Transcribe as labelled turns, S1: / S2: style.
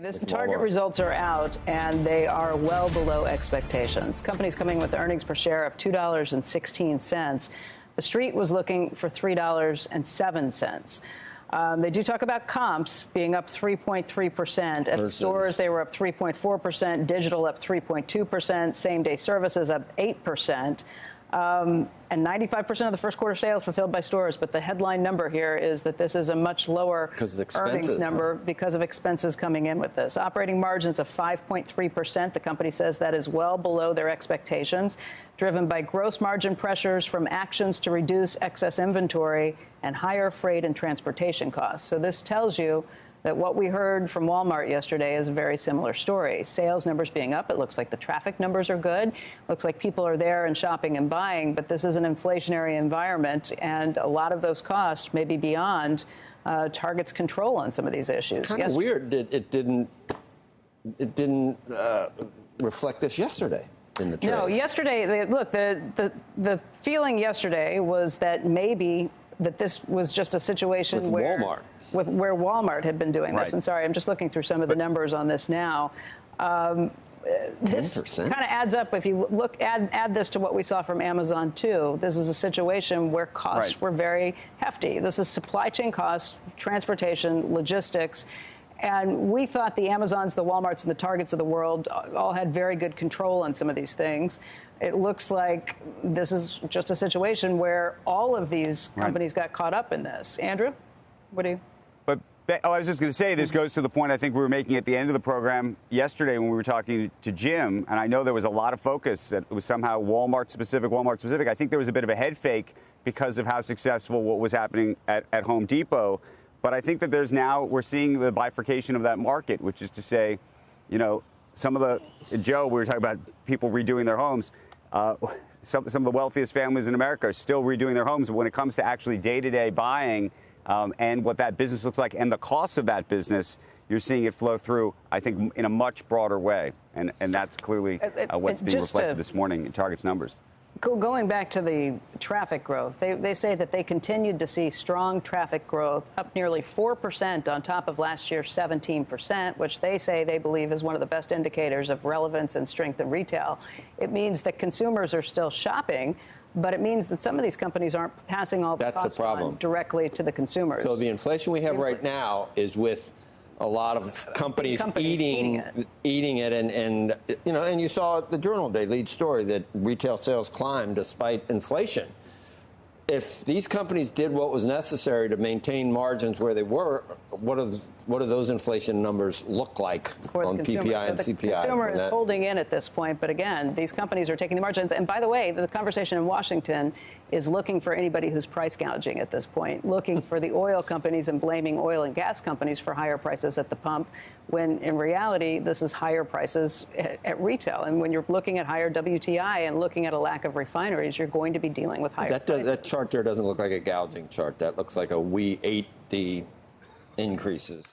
S1: This Target results are out, and they are well below expectations. Companies coming with earnings per share of $2.16. The street was looking for $3.07. They do talk about comps being up 3.3%. At stores, they were up 3.4%. Digital up 3.2%. Same-day services up 8%. And 95% of the first quarter sales fulfilled by stores. But the headline number here is that this is a much lower earnings number because of expenses coming in with this. Operating margins of 5.3%. The company says that is well below their expectations, driven by gross margin pressures from actions to reduce excess inventory and higher freight and transportation costs. So this tells you that what we heard from Walmart yesterday is a very similar story. Sales numbers being up. It looks like the traffic numbers are good. Looks like people are there and shopping and buying. But this is an inflationary environment, and a lot of those costs may be beyond Target's control on some of these issues.
S2: It's kind of weird that it didn't reflect this yesterday in the trade.
S1: No, yesterday, look, the feeling yesterday was that maybe that this was just a situation
S2: with
S1: where
S2: Walmart.
S1: Where Walmart had been doing this. And sorry, I'm just looking through some of the numbers on this now. This kind of adds up. If you add this to what we saw from Amazon too, this is a situation where costs were very hefty. This is supply chain costs, transportation, logistics. And we thought the Amazons, the Walmarts, and the Targets of the world all had very good control on some of these things. It looks like this is just a situation where all of these companies got caught up in this. Andrew, what do you?
S3: But I was just going to say, this goes to the point I think we were making at the end of the program yesterday when we were talking to Jim, and I know there was a lot of focus that it was somehow Walmart specific. I think there was a bit of a head fake because of how successful what was happening at Home Depot. But I think that we're seeing the bifurcation of that market, which is to say, you know, some of Joe, we were talking about people redoing their homes. Some of the wealthiest families in America are still redoing their homes. But when it comes to actually day-to-day buying and what that business looks like and the cost of that business, you're seeing it flow through, I think, in a much broader way. And that's clearly what's being reflected this morning in Target's numbers.
S1: Going back to the traffic growth, they say that they continued to see strong traffic growth, up nearly 4% on top of last year's 17%, which they say they believe is one of the best indicators of relevance and strength in retail. It means that consumers are still shopping, but it means that some of these companies aren't passing all the costs on directly to the consumers.
S2: So the inflation we have right now is with a lot of companies eating it, and you know, and you saw the Journal Day lead story that retail sales climbed despite inflation. If these companies did what was necessary to maintain margins where they were, what do those inflation numbers look like on PPI and CPI?
S1: The consumer is holding in at this point, but again, these companies are taking the margins. And by the way, the conversation in Washington is looking for anybody who's price gouging at this point, looking for the oil companies and blaming oil and gas companies for higher prices at the pump, when in reality, this is higher prices at retail. And when you're looking at higher WTI and looking at a lack of refineries, you're going to be dealing with higher prices.
S2: That chart there doesn't look like a gouging chart. That looks like we ate the increases.